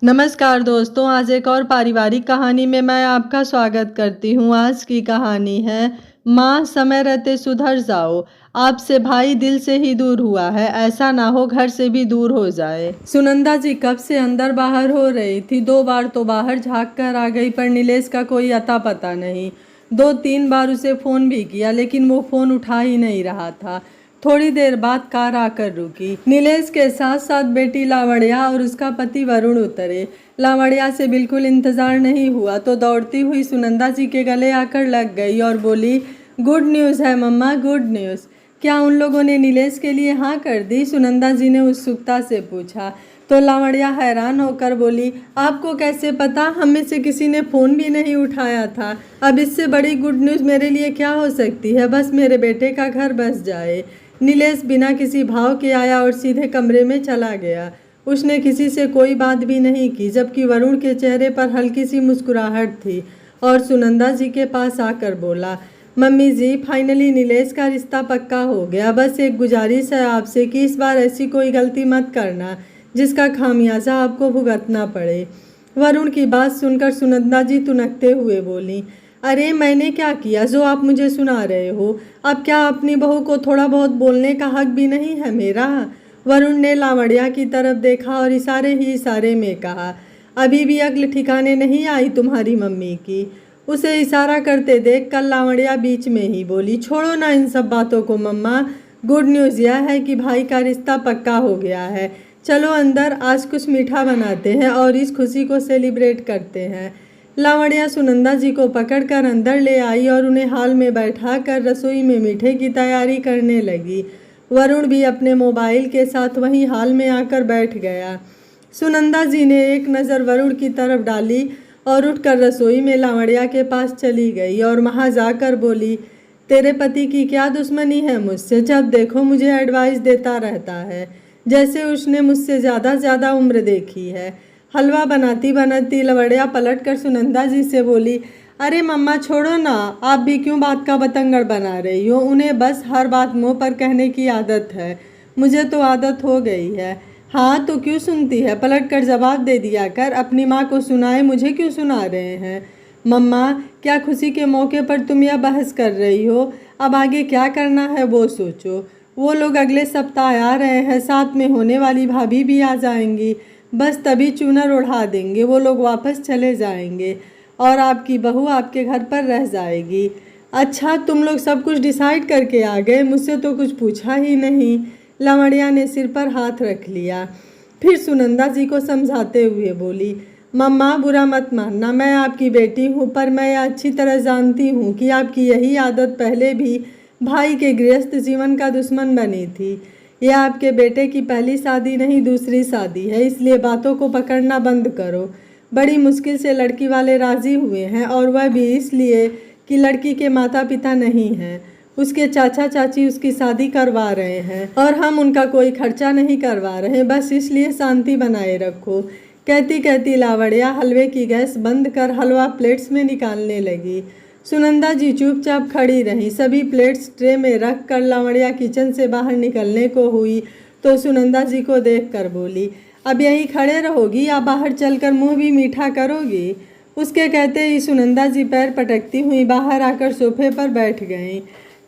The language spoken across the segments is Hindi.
नमस्कार दोस्तों, आज एक और पारिवारिक कहानी में मैं आपका स्वागत करती हूँ। आज की कहानी है माँ समय रहते सुधर जाओ। आपसे भाई दिल से ही दूर हुआ है, ऐसा ना हो घर से भी दूर हो जाए। सुनंदा जी कब से अंदर बाहर हो रही थी। 2 बार तो बाहर झाँक कर आ गई, पर नीलेश का कोई अता पता नहीं। 2-3 बार उसे फ़ोन भी किया, लेकिन वो फ़ोन उठा ही नहीं रहा था। थोड़ी देर बाद कार आकर रुकी। नीलेश के साथ साथ बेटी लावण्या और उसका पति वरुण उतरे। लावण्या से बिल्कुल इंतजार नहीं हुआ तो दौड़ती हुई सुनंदा जी के गले आकर लग गई और बोली, गुड न्यूज़ है मम्मा, गुड न्यूज़। क्या उन लोगों ने नीलेश के लिए हाँ कर दी? सुनंदा जी ने उत्सुकता से पूछा। तो लावण्या हैरान होकर बोली, आपको कैसे पता? हम में से किसी ने फ़ोन भी नहीं उठाया था। अब इससे बड़ी गुड न्यूज़ मेरे लिए क्या हो सकती है? बस मेरे बेटे का घर बस जाए। नीलेश बिना किसी भाव के आया और सीधे कमरे में चला गया। उसने किसी से कोई बात भी नहीं की, जबकि वरुण के चेहरे पर हल्की सी मुस्कुराहट थी और सुनंदा जी के पास आकर बोला, मम्मी जी, फाइनली नीलेश का रिश्ता पक्का हो गया। बस एक गुजारिश है आपसे कि इस बार ऐसी कोई गलती मत करना जिसका खामियाजा आपको भुगतना पड़े। वरुण की बात सुनकर सुनंदा जी तुनकते हुए बोली, अरे मैंने क्या किया जो आप मुझे सुना रहे हो? अब क्या अपनी बहू को थोड़ा बहुत बोलने का हक भी नहीं है मेरा? वरुण ने लावण्या की तरफ देखा और इशारे ही इशारे में कहा, अभी भी अक्ल ठिकाने नहीं आई तुम्हारी मम्मी की। उसे इशारा करते देख कर लावण्या बीच में ही बोली, छोड़ो ना इन सब बातों को मम्मा। गुड न्यूज़ यह है कि भाई का रिश्ता पक्का हो गया है। चलो अंदर, आज कुछ मीठा बनाते हैं और इस खुशी को सेलिब्रेट करते हैं। लावण्या सुनंदा जी को पकड़कर अंदर ले आई और उन्हें हॉल में बैठा कर रसोई में मीठे की तैयारी करने लगी। वरुण भी अपने मोबाइल के साथ वहीं हॉल में आकर बैठ गया। सुनंदा जी ने एक नज़र वरुण की तरफ डाली और उठकर रसोई में लावण्या के पास चली गई और वहां जाकर बोली, तेरे पति की क्या दुश्मनी है मुझसे? जब देखो मुझे एडवाइस देता रहता है, जैसे उसने मुझसे ज़्यादा उम्र देखी है। हलवा बनाती बनाती लावण्या पलट कर सुनंदा जी से बोली, अरे मम्मा छोड़ो ना, आप भी क्यों बात का बतंगड़ बना रही हो? उन्हें बस हर बात मुंह पर कहने की आदत है, मुझे तो आदत हो गई है। हाँ तो क्यों सुनती है? पलट कर जवाब दे दिया कर। अपनी माँ को सुनाए, मुझे क्यों सुना रहे हैं? मम्मा, क्या खुशी के मौके पर तुम यह बहस कर रही हो? अब आगे क्या करना है वो सोचो। वो लोग अगले सप्ताह आ रहे हैं, साथ में होने वाली भाभी भी आ जाएंगी। बस तभी चूनर उड़ा देंगे, वो लोग वापस चले जाएंगे और आपकी बहू आपके घर पर रह जाएगी। अच्छा, तुम लोग सब कुछ डिसाइड करके आ गए, मुझसे तो कुछ पूछा ही नहीं। लावण्या ने सिर पर हाथ रख लिया। फिर सुनंदा जी को समझाते हुए बोली, मम्मा बुरा मत मानना, मैं आपकी बेटी हूँ, पर मैं अच्छी तरह जानती हूँ कि आपकी यही आदत पहले भी भाई के गृहस्थ जीवन का दुश्मन बनी थी। यह आपके बेटे की पहली शादी नहीं, दूसरी शादी है, इसलिए बातों को पकड़ना बंद करो। बड़ी मुश्किल से लड़की वाले राजी हुए हैं, और वह भी इसलिए कि लड़की के माता पिता नहीं हैं। उसके चाचा चाची उसकी शादी करवा रहे हैं और हम उनका कोई खर्चा नहीं करवा रहे, बस इसलिए शांति बनाए रखो। कहती कहती लावण्या हलवे की गैस बंद कर हलवा प्लेट्स में निकालने लगी। सुनंदा जी चुपचाप खड़ी रहीं। सभी प्लेट्स ट्रे में रख कर लावण्या किचन से बाहर निकलने को हुई तो सुनंदा जी को देखकर बोली, अब यहीं खड़े रहोगी या बाहर चलकर मुंह भी मीठा करोगी? उसके कहते ही सुनंदा जी पैर पटकती हुई बाहर आकर सोफे पर बैठ गईं।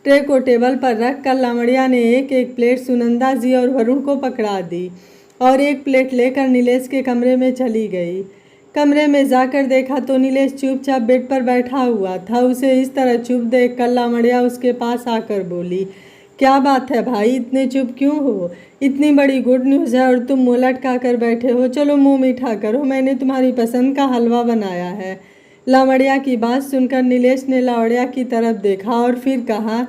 ट्रे को टेबल पर रख कर लावण्या ने एक एक प्लेट सुनंदा जी और वरुण को पकड़ा दी और एक प्लेट लेकर नीलेश के कमरे में चली गई। कमरे में जाकर देखा तो नीलेश चुपचाप बेड पर बैठा हुआ था। उसे इस तरह चुप देख कर लावण्या उसके पास आकर बोली, क्या बात है भाई, इतने चुप क्यों हो? इतनी बड़ी गुड न्यूज़ है और तुम मुँह लटका कर बैठे हो। चलो मुँह मीठा करो, मैंने तुम्हारी पसंद का हलवा बनाया है। लावण्या की बात सुनकर नीलेश ने लावण्या की तरफ देखा और फिर कहा,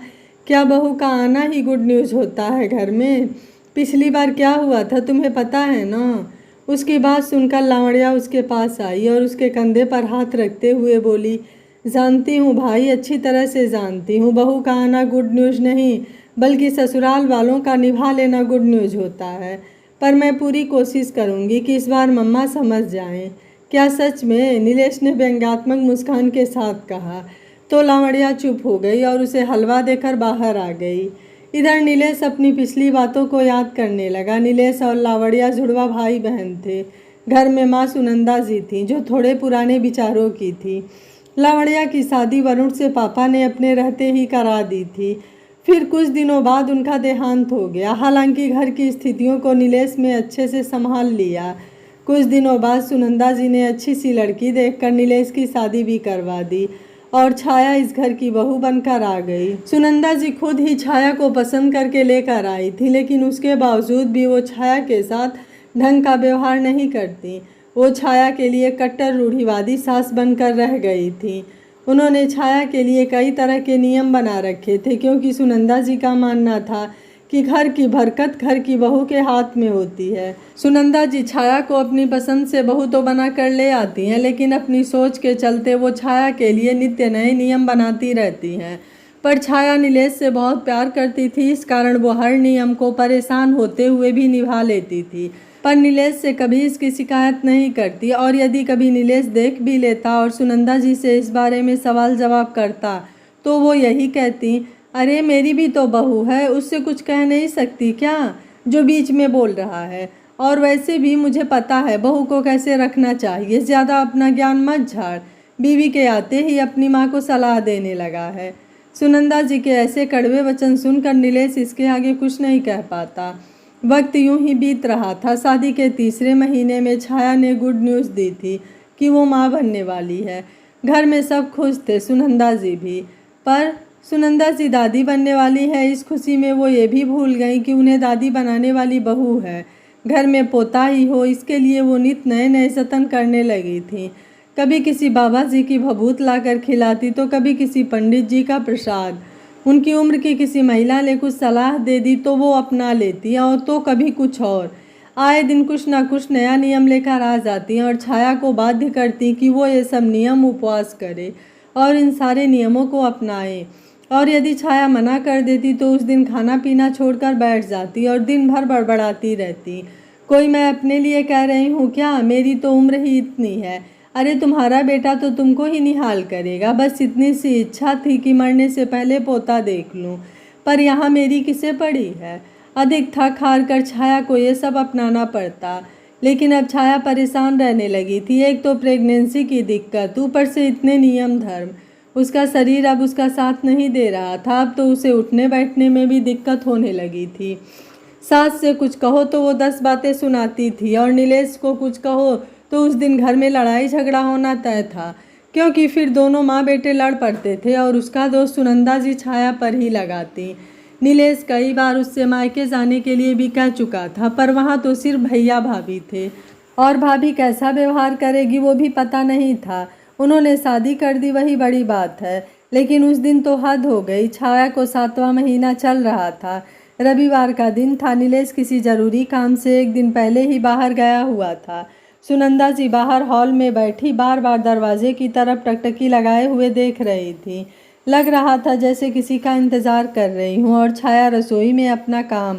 क्या बहू का आना ही गुड न्यूज़ होता है घर में? पिछली बार क्या हुआ था तुम्हें पता है ना? उसकी बात सुनकर लावण्या उसके पास आई और उसके कंधे पर हाथ रखते हुए बोली, जानती हूँ भाई, अच्छी तरह से जानती हूँ, बहू का आना गुड न्यूज़ नहीं बल्कि ससुराल वालों का निभा लेना गुड न्यूज़ होता है। पर मैं पूरी कोशिश करूँगी कि इस बार मम्मा समझ जाएं। क्या सच में? नीलेश ने व्यंग्यात्मक मुस्कान के साथ कहा। तो लावण्या चुप हो गई और उसे हलवा देकर बाहर आ गई। इधर नीलेश अपनी पिछली बातों को याद करने लगा। नीलेश और लावण्या जुड़वा भाई बहन थे। घर में माँ सुनंदा जी थी जो थोड़े पुराने विचारों की थी। लावण्या की शादी वरुण से पापा ने अपने रहते ही करा दी थी। फिर कुछ दिनों बाद उनका देहांत हो गया। हालांकि घर की स्थितियों को नीलेश ने अच्छे से संभाल लिया। कुछ दिनों बाद सुनंदा जी ने अच्छी सी लड़की देखकर नीलेश की शादी भी करवा दी और छाया इस घर की बहू बनकर आ गई। सुनंदा जी खुद ही छाया को पसंद करके लेकर आई थी, लेकिन उसके बावजूद भी वो छाया के साथ ढंग का व्यवहार नहीं करती। वो छाया के लिए कट्टर रूढ़िवादी सास बनकर रह गई थी। उन्होंने छाया के लिए कई तरह के नियम बना रखे थे, क्योंकि सुनंदा जी का मानना था कि घर की बरकत घर की बहू के हाथ में होती है। सुनंदा जी छाया को अपनी पसंद से बहू तो बना कर ले आती हैं, लेकिन अपनी सोच के चलते वो छाया के लिए नित्य नए नियम बनाती रहती हैं। पर छाया नीलेश से बहुत प्यार करती थी, इस कारण वो हर नियम को परेशान होते हुए भी निभा लेती थी। पर नीलेश से कभी इसकी शिकायत नहीं करती, और यदि कभी नीलेश देख भी लेता और सुनंदा जी से इस बारे में सवाल जवाब करता तो वो यही कहती, अरे मेरी भी तो बहू है, उससे कुछ कह नहीं सकती क्या जो बीच में बोल रहा है। और वैसे भी मुझे पता है बहू को कैसे रखना चाहिए, ज़्यादा अपना ज्ञान मत झाड़। बीवी के आते ही अपनी माँ को सलाह देने लगा है। सुनंदा जी के ऐसे कड़वे वचन सुनकर नीलेश इसके आगे कुछ नहीं कह पाता। वक्त यूं ही बीत रहा था। शादी के तीसरे महीने में छाया ने गुड न्यूज़ दी थी कि वो माँ बनने वाली है। घर में सब खुश थे, सुनंदा जी भी। पर सुनंदा जी दादी बनने वाली है, इस खुशी में वो ये भी भूल गई कि उन्हें दादी बनाने वाली बहू है। घर में पोता ही हो, इसके लिए वो नित नए नए जतन करने लगी थी। कभी किसी बाबा जी की भभूत लाकर खिलाती तो कभी किसी पंडित जी का प्रसाद। उनकी उम्र की किसी महिला ने कुछ सलाह दे दी तो वो अपना लेती, और तो कभी कुछ और। आए दिन कुछ ना कुछ नया नियम लेकर आ जाती और छाया को बाध्य करती कि वो ये सब नियम उपवास करे और इन सारे नियमों को अपनाए। और यदि छाया मना कर देती तो उस दिन खाना पीना छोड़कर बैठ जाती और दिन भर बड़बड़ाती रहती। कोई मैं अपने लिए कह रही हूँ क्या, मेरी तो उम्र ही इतनी है। अरे तुम्हारा बेटा तो तुमको ही निहाल करेगा, बस इतनी सी इच्छा थी कि मरने से पहले पोता देख लूँ, पर यहाँ मेरी किसे पड़ी है। अधिक थक हार कर छाया को ये सब अपनाना पड़ता, लेकिन अब छाया परेशान रहने लगी थी। एक तो प्रेगनेंसी की दिक्कत, ऊपर से इतने नियम धर्म। उसका शरीर अब उसका साथ नहीं दे रहा था। अब तो उसे उठने बैठने में भी दिक्कत होने लगी थी। सास से कुछ कहो तो वो 10 बातें सुनाती थी, और नीलेश को कुछ कहो तो उस दिन घर में लड़ाई झगड़ा होना तय था, क्योंकि फिर दोनों माँ बेटे लड़ पड़ते थे और उसका दोस्त सुनंदा जी छाया पर ही लगाती। नीलेश कई बार उससे मायके जाने के लिए भी कह चुका था, पर वहाँ तो सिर्फ भैया भाभी थे, और भाभी कैसा व्यवहार करेगी वो भी पता नहीं था। उन्होंने शादी कर दी, वही बड़ी बात है। लेकिन उस दिन तो हद हो गई। छाया को 7वां महीना चल रहा था। रविवार का दिन था। नीलेश किसी ज़रूरी काम से एक दिन पहले ही बाहर गया हुआ था। सुनंदा जी बाहर हॉल में बैठी बार बार दरवाजे की तरफ टकटकी लगाए हुए देख रही थी। लग रहा था जैसे किसी का इंतज़ार कर रही हूँ। और छाया रसोई में अपना काम।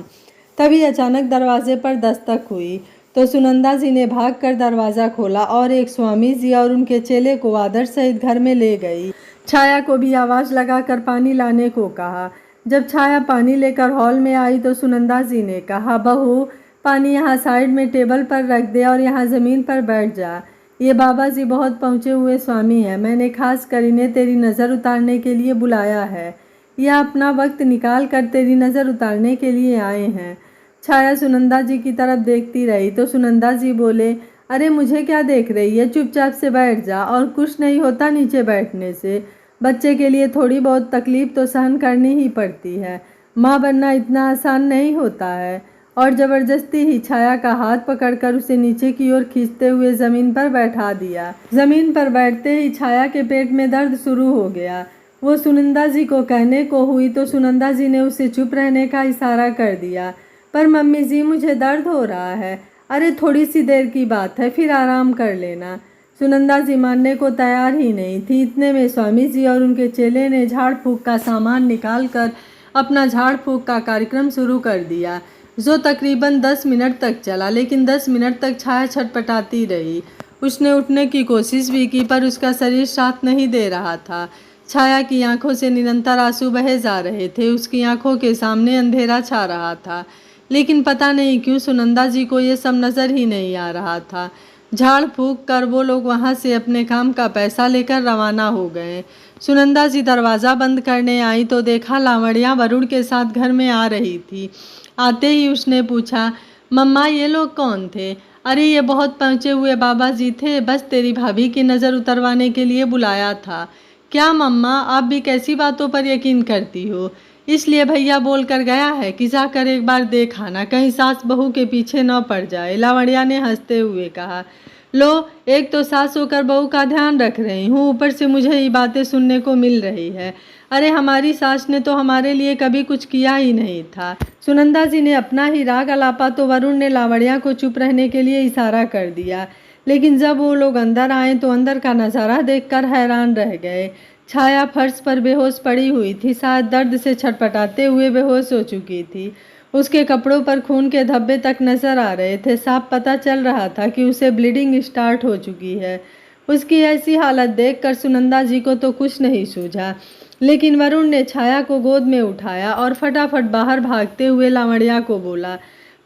तभी अचानक दरवाजे पर दस्तक हुई तो सुनंदा जी ने भागकर दरवाज़ा खोला और एक स्वामी जी और उनके चेले को आदर सहित घर में ले गई। छाया को भी आवाज़ लगाकर पानी लाने को कहा। जब छाया पानी लेकर हॉल में आई तो सुनंदा जी ने कहा, बहू पानी यहाँ साइड में टेबल पर रख दे और यहाँ ज़मीन पर बैठ जा। ये बाबा जी बहुत पहुँचे हुए स्वामी हैं, मैंने खास कर इन्हें तेरी नज़र उतारने के लिए बुलाया है। यह अपना वक्त निकाल कर तेरी नज़र उतारने के लिए आए हैं। छाया सुनंदा जी की तरफ देखती रही तो सुनंदा जी बोले, अरे मुझे क्या देख रही है, चुपचाप से बैठ जा, और कुछ नहीं होता नीचे बैठने से। बच्चे के लिए थोड़ी बहुत तकलीफ़ तो सहन करनी ही पड़ती है। माँ बनना इतना आसान नहीं होता है। और ज़बरदस्ती ही छाया का हाथ पकड़कर उसे नीचे की ओर खींचते हुए ज़मीन पर बैठा दिया। ज़मीन पर बैठते ही छाया के पेट में दर्द शुरू हो गया। वो सुनंदा जी को कहने को हुई तो सुनंदा जी ने उसे चुप रहने का इशारा कर दिया। पर मम्मी जी मुझे दर्द हो रहा है। अरे थोड़ी सी देर की बात है, फिर आराम कर लेना। सुनंदा जी मानने को तैयार ही नहीं थी। इतने में स्वामी जी और उनके चेले ने झाड़ फूँक का सामान निकालकर अपना झाड़ फूँक का कार्यक्रम शुरू कर दिया, जो तकरीबन 10 मिनट तक चला। लेकिन 10 मिनट तक छाया छटपटाती रही। उसने उठने की कोशिश भी की, पर उसका शरीर साथ नहीं दे रहा था। छाया की आंखों से निरंतर आंसू बहे जा रहे थे। उसकी आंखों के सामने अंधेरा छा रहा था, लेकिन पता नहीं क्यों सुनंदा जी को ये सब नज़र ही नहीं आ रहा था। झाड़ फूंक कर वो लोग वहाँ से अपने काम का पैसा लेकर रवाना हो गए। सुनंदा जी दरवाज़ा बंद करने आई तो देखा लावण्या वरुण के साथ घर में आ रही थी। आते ही उसने पूछा, मम्मा ये लोग कौन थे? अरे ये बहुत पहुँचे हुए बाबा जी थे, बस तेरी भाभी की नज़र उतरवाने के लिए बुलाया था। क्या मम्मा, आप भी कैसी बातों पर यकीन करती हो? इसलिए भैया बोल कर गया है कि जाकर एक बार देख आना, कहीं सास बहू के पीछे न पड़ जाए। लावण्या ने हंसते हुए कहा, लो, एक तो सास होकर बहू का ध्यान रख रही हूँ, ऊपर से मुझे ये बातें सुनने को मिल रही है। अरे हमारी सास ने तो हमारे लिए कभी कुछ किया ही नहीं था। सुनंदा जी ने अपना ही राग अलापा तो वरुण ने लावण्या को चुप रहने के लिए इशारा कर दिया, लेकिन जब वो लोग अंदर आए तो अंदर का नज़ारा देखकर हैरान रह गए। छाया फर्श पर बेहोश पड़ी हुई थी, शायद दर्द से छटपटाते हुए बेहोश हो चुकी थी। उसके कपड़ों पर खून के धब्बे तक नजर आ रहे थे। साफ पता चल रहा था कि उसे ब्लीडिंग स्टार्ट हो चुकी है। उसकी ऐसी हालत देखकर सुनंदा जी को तो कुछ नहीं सूझा, लेकिन वरुण ने छाया को गोद में उठाया और फटाफट बाहर भागते हुए लावण्या को बोला,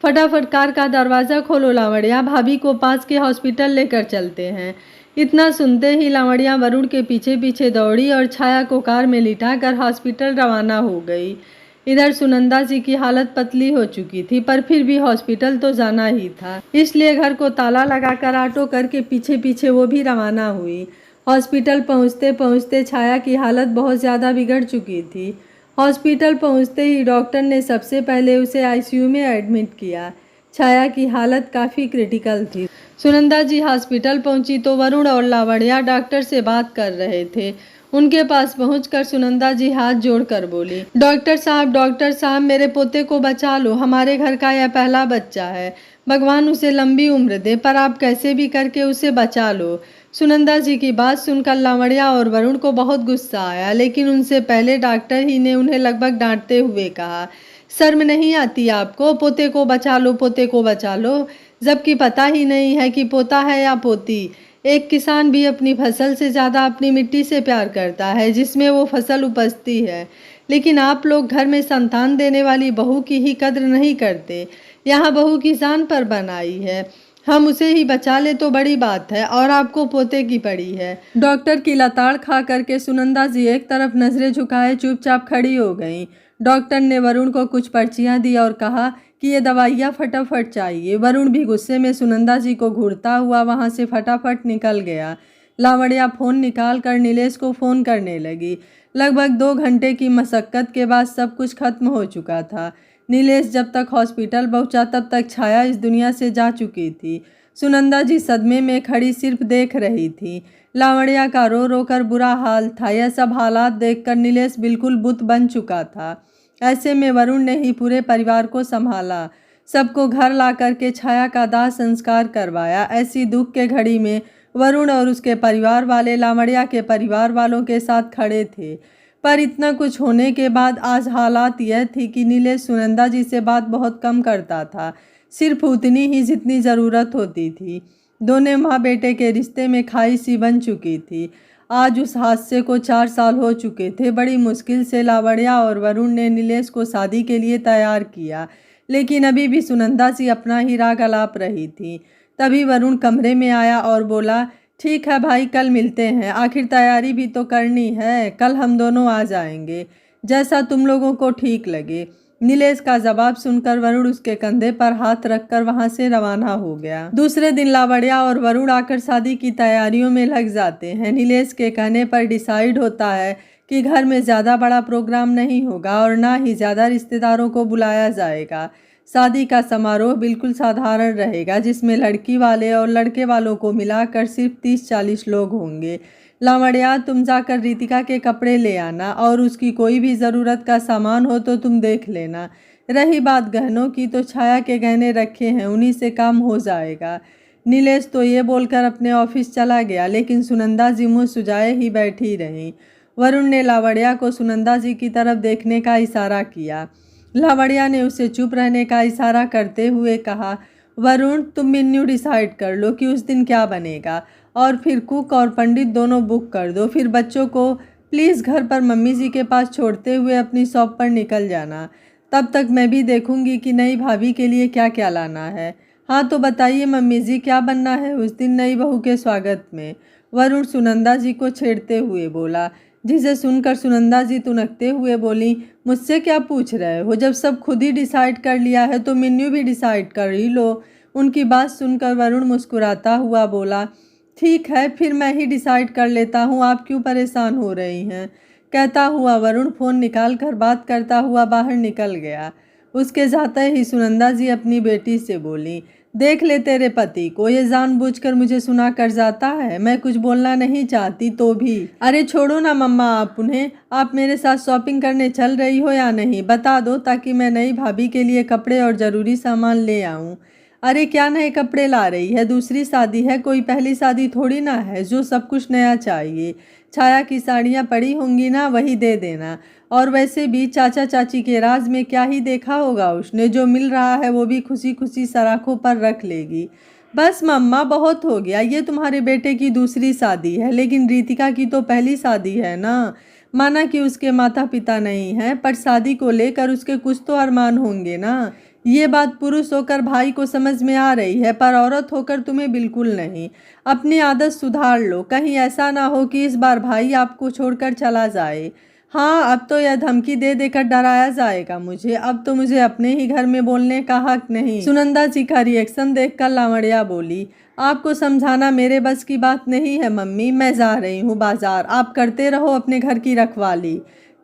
फटाफट कार का दरवाज़ा खोलो लावण्या, भाभी को पास के हॉस्पिटल लेकर चलते हैं। इतना सुनते ही लावण्या वरुण के पीछे पीछे दौड़ी और छाया को कार में लिटाकर हॉस्पिटल रवाना हो गई। इधर सुनंदा जी की हालत पतली हो चुकी थी, पर फिर भी हॉस्पिटल तो जाना ही था, इसलिए घर को ताला लगाकर ऑटो करके पीछे पीछे वो भी रवाना हुई। हॉस्पिटल पहुंचते पहुंचते छाया की हालत बहुत ज़्यादा बिगड़ चुकी थी। हॉस्पिटल पहुंचते ही डॉक्टर ने सबसे पहले उसे आईसीयू में एडमिट किया। छाया की हालत काफ़ी क्रिटिकल थी। सुनंदा जी हॉस्पिटल पहुंची तो वरुण और लावण्या डॉक्टर से बात कर रहे थे। उनके पास पहुंचकर सुनंदा जी हाथ जोड़कर बोली, डॉक्टर साहब, मेरे पोते को बचा लो, हमारे घर का यह पहला बच्चा है, भगवान उसे लंबी उम्र दे, पर आप कैसे भी करके उसे बचा लो। सुनंदा जी की बात सुनकर लावण्या और वरुण को बहुत गुस्सा आया, लेकिन उनसे पहले डॉक्टर ही ने उन्हें लगभग डांटते हुए कहा, शर्म नहीं आती आपको? पोते को बचा लो, पोते को बचा लो, जबकि पता ही नहीं है कि पोता है या पोती। एक किसान भी अपनी फसल से ज़्यादा अपनी मिट्टी से प्यार करता है जिसमें वो फसल उपजती है, लेकिन आप लोग घर में संतान देने वाली बहू की ही कद्र नहीं करते। यहाँ बहू की जान पर बनाई है, हम उसे ही बचा ले तो बड़ी बात है, और आपको पोते की पड़ी है। डॉक्टर की लताड़ खा करके सुनंदा जी एक तरफ नजरें झुकाए चुपचाप खड़ी हो गईं। डॉक्टर ने वरुण को कुछ पर्चियां दी और कहा कि ये दवाइयाँ फटाफट चाहिए। वरुण भी गुस्से में सुनंदा जी को घूरता हुआ वहाँ से फटाफट निकल गया। लावण्या फ़ोन निकाल कर नीलेश को फ़ोन करने लगी। लगभग 2 घंटे की मशक्क़त के बाद सब कुछ खत्म हो चुका था। नीलेश जब तक हॉस्पिटल पहुंचा तब तक छाया इस दुनिया से जा चुकी थी। सुनंदा जी सदमे में खड़ी सिर्फ देख रही थी। लावण्या का रो रो कर बुरा हाल था। यह सब हालात देखकर नीलेश बिल्कुल बुत बन चुका था। ऐसे में वरुण ने ही पूरे परिवार को संभाला, सबको घर ला करके छाया का दाह संस्कार करवाया। ऐसी दुख के घड़ी में वरुण और उसके परिवार वाले लावण्या के परिवार वालों के साथ खड़े थे। पर इतना कुछ होने के बाद आज हालात यह थी कि नीलेश सुनंदा जी से बात बहुत कम करता था, सिर्फ उतनी ही जितनी ज़रूरत होती थी। दोनों माँ बेटे के रिश्ते में खाई सी बन चुकी थी। आज उस हादसे को 4 साल हो चुके थे। बड़ी मुश्किल से लावण्या और वरुण ने नीलेश को शादी के लिए तैयार किया, लेकिन अभी भी सुनंदा जी अपना ही राग अलाप रही थी। तभी वरुण कमरे में आया और बोला, ठीक है भाई, कल मिलते हैं, आखिर तैयारी भी तो करनी है, कल हम दोनों आ जाएंगे, जैसा तुम लोगों को ठीक लगे। नीलेश का जवाब सुनकर वरुण उसके कंधे पर हाथ रखकर वहां से रवाना हो गया। दूसरे दिन लावण्या और वरुण आकर शादी की तैयारियों में लग जाते हैं। नीलेश के कहने पर डिसाइड होता है कि घर में ज़्यादा बड़ा प्रोग्राम नहीं होगा और ना ही ज़्यादा रिश्तेदारों को बुलाया जाएगा। शादी का समारोह बिल्कुल साधारण रहेगा, जिसमें लड़की वाले और लड़के वालों को मिलाकर सिर्फ 30-40 लोग होंगे। लावण्या, तुम जाकर रितिका के कपड़े ले आना और उसकी कोई भी ज़रूरत का सामान हो तो तुम देख लेना। रही बात गहनों की, तो छाया के गहने रखे हैं, उन्हीं से काम हो जाएगा। नीलेश तो ये बोलकर अपने ऑफिस चला गया, लेकिन सुनंदा जी मुँह सुजाए ही बैठी रहीं। वरुण ने लावण्या को सुनंदा जी की तरफ देखने का इशारा किया। लावण्या ने उसे चुप रहने का इशारा करते हुए कहा, वरुण, तुम मेन्यू डिसाइड कर लो कि उस दिन क्या बनेगा, और फिर कुक और पंडित दोनों बुक कर दो। फिर बच्चों को प्लीज़ घर पर मम्मी जी के पास छोड़ते हुए अपनी शॉप पर निकल जाना। तब तक मैं भी देखूंगी कि नई भाभी के लिए क्या क्या लाना है। हाँ तो बताइए मम्मी जी, क्या बनना है उस दिन नई बहू के स्वागत में? वरुण सुनंदा जी को छेड़ते हुए बोला, जिसे सुनकर सुनंदा जी तुनकते हुए बोली, मुझसे क्या पूछ रहे हो? जब सब खुद ही डिसाइड कर लिया है तो मेन्यू भी डिसाइड कर ही लो। उनकी बात सुनकर वरुण मुस्कुराता हुआ बोला, ठीक है फिर मैं ही डिसाइड कर लेता हूँ, आप क्यों परेशान हो रही हैं? कहता हुआ वरुण फोन निकाल कर बात करता हुआ बाहर निकल गया। उसके जाते ही सुनंदा जी अपनी बेटी से बोली, देख ले तेरे पति को, ये जानबूझकर मुझे सुना कर जाता है। मैं कुछ बोलना नहीं चाहती तो भी। अरे छोड़ो ना मम्मा आप उन्हें, आप मेरे साथ शॉपिंग करने चल रही हो या नहीं बता दो, ताकि मैं नई भाभी के लिए कपड़े और ज़रूरी सामान ले आऊँ। अरे क्या नए कपड़े ला रही है? दूसरी शादी है, कोई पहली शादी थोड़ी ना है जो सब कुछ नया चाहिए। छाया की साड़ियाँ पड़ी होंगी ना, वही दे देना। और वैसे भी चाचा चाची के राज में क्या ही देखा होगा उसने, जो मिल रहा है वो भी खुशी खुशी सराखों पर रख लेगी। बस मम्मा बहुत हो गया, ये तुम्हारे बेटे की दूसरी शादी है, लेकिन रितिका की तो पहली शादी है ना। माना कि उसके माता पिता नहीं हैं, पर शादी को लेकर उसके कुछ तो अरमान होंगे ना। ये बात पुरुष होकर भाई को समझ में आ रही है, पर औरत होकर तुम्हें बिल्कुल नहीं। अपनी आदत सुधार लो, कहीं ऐसा ना हो कि इस बार भाई आपको छोड़कर चला जाए। हाँ अब तो यह धमकी दे देकर डराया जाएगा मुझे, अब तो मुझे अपने ही घर में बोलने का हक नहीं। सुनंदा जी का रिएक्शन देखकर लावण्या बोली, आपको समझाना मेरे बस की बात नहीं है मम्मी, मैं जा रही हूँ बाजार, आप करते रहो अपने घर की रखवाली।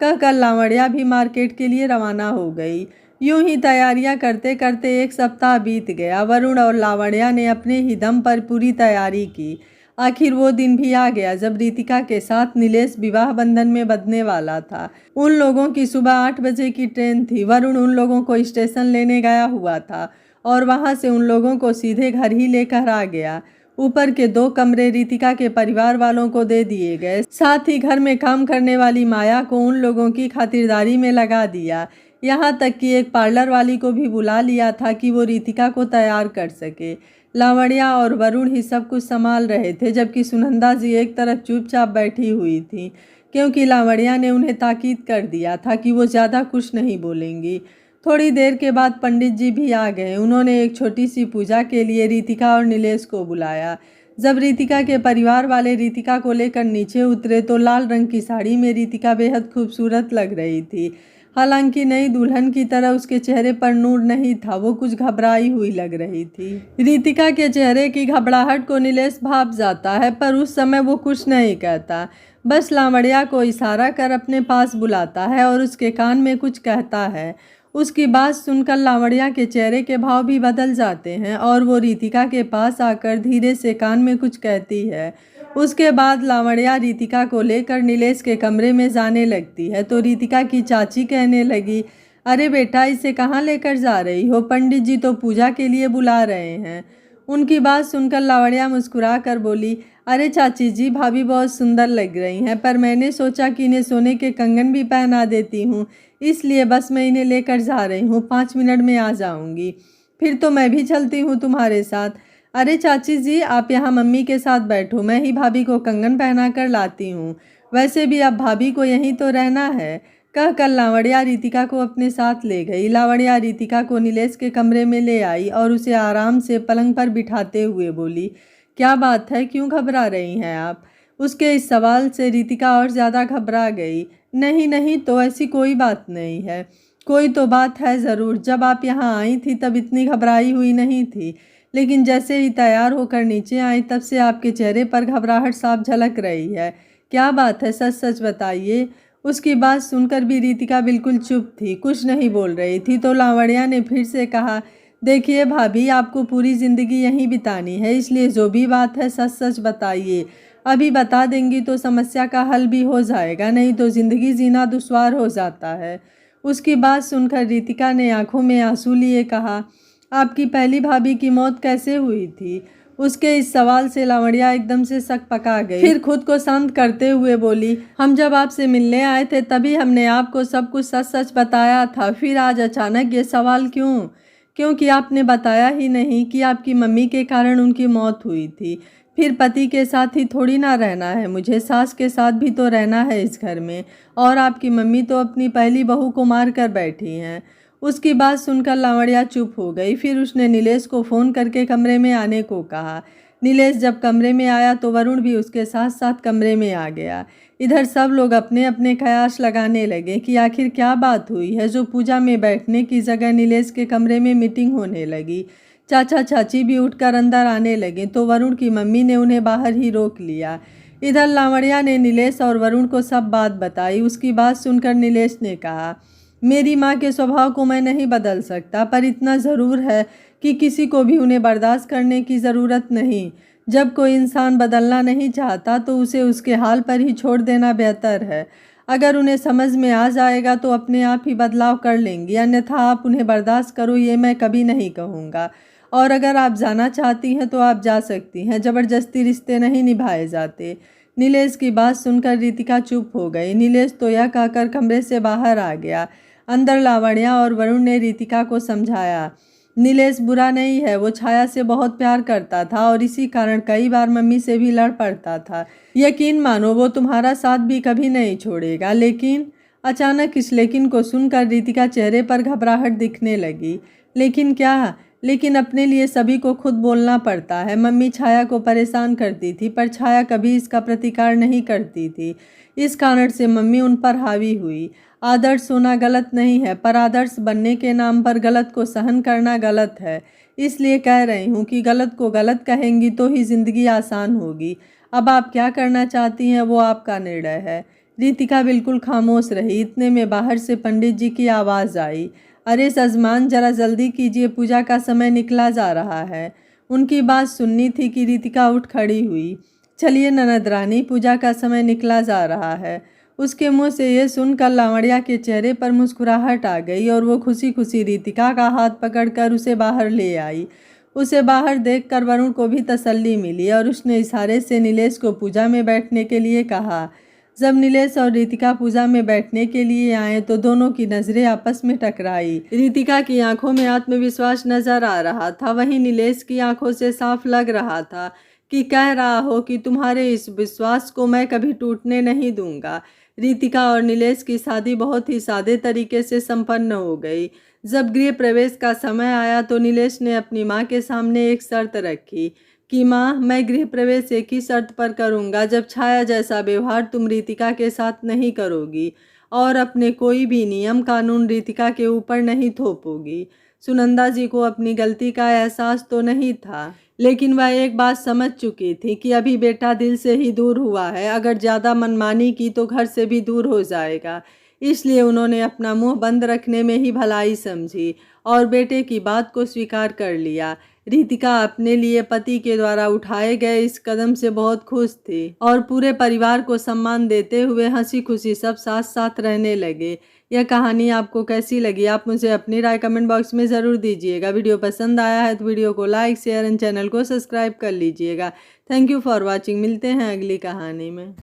कहकर लावण्या भी मार्केट के लिए रवाना हो गई। यूं ही तैयारियां करते करते एक सप्ताह बीत गया। वरुण और लावण्या ने अपने ही दम पर पूरी तैयारी की। आखिर वो दिन भी आ गया जब रितिका के साथ नीलेश विवाह बंधन में बंधने वाला था। उन लोगों की सुबह 8 बजे की ट्रेन थी। वरुण उन लोगों को स्टेशन लेने गया हुआ था और वहां से उन लोगों को सीधे घर ही लेकर आ गया। ऊपर के 2 कमरे रितिका के परिवार वालों को दे दिए गए, साथ ही घर में काम करने वाली माया को उन लोगों की खातिरदारी में लगा दिया। यहाँ तक कि एक पार्लर वाली को भी बुला लिया था कि वो रितिका को तैयार कर सके। लावण्या और वरुण ही सब कुछ संभाल रहे थे, जबकि सुनंदा जी एक तरफ चुपचाप बैठी हुई थी, क्योंकि लावण्या ने उन्हें ताकीद कर दिया था कि वो ज़्यादा कुछ नहीं बोलेंगी। थोड़ी देर के बाद पंडित जी भी आ गए। उन्होंने एक छोटी सी पूजा के लिए रितिका और नीलेश को बुलाया। जब रितिका के परिवार वाले रितिका को लेकर नीचे उतरे तो लाल रंग की साड़ी में रितिका बेहद खूबसूरत लग रही थी। हालांकि नई दुल्हन की तरह उसके चेहरे पर नूर नहीं था, वो कुछ घबराई हुई लग रही थी। रितिका के चेहरे की घबराहट को नीलेश भाप जाता है, पर उस समय वो कुछ नहीं कहता, बस लावण्या को इशारा कर अपने पास बुलाता है और उसके कान में कुछ कहता है। उसकी बात सुनकर लावण्या के चेहरे के भाव भी बदल जाते हैं और वो रितिका के पास आकर धीरे से कान में कुछ कहती है। उसके बाद लावण्या रितिका को लेकर नीलेश के कमरे में जाने लगती है तो रितिका की चाची कहने लगी, अरे बेटा इसे कहाँ लेकर जा रही हो? पंडित जी तो पूजा के लिए बुला रहे हैं। उनकी बात सुनकर लावण्या मुस्कुरा कर बोली, अरे चाची जी भाभी बहुत सुंदर लग रही हैं, पर मैंने सोचा कि इन्हें सोने के कंगन भी पहना देती हूँ, इसलिए बस मैं इन्हें लेकर जा रही हूँ, 5 मिनट में आ जाऊँगी, फिर तो मैं भी चलती हूँ तुम्हारे साथ। अरे चाची जी आप यहाँ मम्मी के साथ बैठो, मैं ही भाभी को कंगन पहना कर लाती हूँ, वैसे भी अब भाभी को यहीं तो रहना है। कहकर लावण्या रितिका को अपने साथ ले गई। लावण्या रितिका को नीलेश के कमरे में ले आई और उसे आराम से पलंग पर बिठाते हुए बोली, क्या बात है, क्यों घबरा रही हैं आप? उसके इस सवाल से रितिका और ज़्यादा घबरा गई। नहीं नहीं तो ऐसी कोई बात नहीं है। कोई तो बात है ज़रूर, जब आप यहाँ आई थी तब इतनी घबराई हुई नहीं थी, लेकिन जैसे ही तैयार होकर नीचे आई तब से आपके चेहरे पर घबराहट साफ झलक रही है। क्या बात है, सच सच बताइए। उसकी बात सुनकर भी रितिका बिल्कुल चुप थी, कुछ नहीं बोल रही थी। तो लावण्या ने फिर से कहा, देखिए भाभी आपको पूरी ज़िंदगी यहीं बितानी है, इसलिए जो भी बात है सच सच बताइए। अभी बता देंगी तो समस्या का हल भी हो जाएगा, नहीं तो ज़िंदगी जीना दुश्वार हो जाता है। उसकी बात सुनकर रितिका ने आंखों में आंसू लिए कहा, आपकी पहली भाभी की मौत कैसे हुई थी? उसके इस सवाल से लावण्या एकदम से शक पका गई। फिर खुद को शांत करते हुए बोली, हम जब आपसे मिलने आए थे तभी हमने आपको सब कुछ सच सच बताया था, फिर आज अचानक ये सवाल क्यों? क्योंकि आपने बताया ही नहीं कि आपकी मम्मी के कारण उनकी मौत हुई थी। फिर पति के साथ ही थोड़ी ना रहना है, मुझे सास के साथ भी तो रहना है इस घर में, और आपकी मम्मी तो अपनी पहली बहू को मार कर बैठी हैं। उसकी बात सुनकर लावण्या चुप हो गई। फिर उसने नीलेश को फ़ोन करके कमरे में आने को कहा। नीलेश जब कमरे में आया तो वरुण भी उसके साथ साथ कमरे में आ गया। इधर सब लोग अपने अपने कयास लगाने लगे कि आखिर क्या बात हुई है जो पूजा में बैठने की जगह नीलेश के कमरे में मीटिंग होने लगी। चाचा चाची भी उठकर अंदर आने लगे तो वरुण की मम्मी ने उन्हें बाहर ही रोक लिया। इधर लावण्या ने नीलेश और वरुण को सब बात बताई। उसकी बात सुनकर नीलेश ने कहा, मेरी माँ के स्वभाव को मैं नहीं बदल सकता, पर इतना ज़रूर है कि किसी को भी उन्हें बर्दाश्त करने की ज़रूरत नहीं। जब कोई इंसान बदलना नहीं चाहता तो उसे उसके हाल पर ही छोड़ देना बेहतर है। अगर उन्हें समझ में आ जाएगा तो अपने आप ही बदलाव कर लेंगी, अन्यथा आप उन्हें बर्दाश्त करो ये मैं कभी नहीं कहूँगा। और अगर आप जाना चाहती हैं तो आप जा सकती हैं, ज़बरदस्ती रिश्ते नहीं निभाए जाते। नीलेश की बात सुनकर रितिका चुप हो गई। नीलेश तो यह कहकर कमरे से बाहर आ गया। अंदर लावण्या और वरुण ने रितिका को समझाया, नीलेश बुरा नहीं है, वो छाया से बहुत प्यार करता था और इसी कारण कई बार मम्मी से भी लड़ पड़ता था। यकीन मानो वो तुम्हारा साथ भी कभी नहीं छोड़ेगा। लेकिन अचानक इस लेकिन को सुनकर रितिका चेहरे पर घबराहट दिखने लगी। लेकिन क्या? लेकिन अपने लिए सभी को खुद बोलना पड़ता है। मम्मी छाया को परेशान करती थी पर छाया कभी इसका प्रतिकार नहीं करती थी। इस कारण से मम्मी उन पर हावी हुई। आदर्श होना गलत नहीं है, पर आदर्श बनने के नाम पर गलत को सहन करना गलत है। इसलिए कह रही हूँ कि गलत को गलत कहेंगी तो ही जिंदगी आसान होगी। अब आप क्या करना चाहती हैं वो आपका निर्णय है। रितिका बिल्कुल खामोश रही। इतने में बाहर से पंडित जी की आवाज़ आई, अरे सजमान जरा जल्दी कीजिए, पूजा का समय निकला जा रहा है। उनकी बात सुननी थी कि रितिका उठ खड़ी हुई। चलिए ननद रानी, पूजा का समय निकला जा रहा है। उसके मुंह से ये सुनकर लावण्या के चेहरे पर मुस्कुराहट आ गई और वो खुशी खुशी रितिका का हाथ पकड़कर उसे बाहर ले आई। उसे बाहर देखकर वरुण को भी तसल्ली मिली और उसने इशारे से नीलेश को पूजा में बैठने के लिए कहा। जब नीलेश और रितिका पूजा में बैठने के लिए आए तो दोनों की नज़रें आपस में टकराई। रितिका की आंखों में आत्मविश्वास नजर आ रहा था, वहीं नीलेश की आंखों से साफ लग रहा था कि कह रहा हो कि तुम्हारे इस विश्वास को मैं कभी टूटने नहीं दूंगा। रितिका और नीलेश की शादी बहुत ही सादे तरीके से संपन्न हो गई। जब गृह प्रवेश का समय आया तो नीलेश ने अपनी माँ के सामने एक शर्त रखी कि माँ, मैं गृह प्रवेश एक ही शर्त पर करूँगा, जब छाया जैसा व्यवहार तुम रितिका के साथ नहीं करोगी और अपने कोई भी नियम कानून रितिका के ऊपर नहीं थोपोगी। सुनंदा जी को अपनी गलती का एहसास तो नहीं था, लेकिन वह एक बात समझ चुकी थी कि अभी बेटा दिल से ही दूर हुआ है। अगर ज़्यादा मनमानी की तो घर से भी दूर हो जाएगा। इसलिए उन्होंने अपना मुंह बंद रखने में ही भलाई समझी और बेटे की बात को स्वीकार कर लिया। रितिका अपने लिए पति के द्वारा उठाए गए इस कदम से बहुत खुश थी और पूरे परिवार को सम्मान देते हुए हंसी खुशी सब साथ साथ रहने लगे। यह कहानी आपको कैसी लगी आप मुझे अपनी राय कमेंट बॉक्स में ज़रूर दीजिएगा। वीडियो पसंद आया है तो वीडियो को लाइक शेयर एंड चैनल को सब्सक्राइब कर लीजिएगा। Thank you for watching. मिलते हैं अगली कहानी में।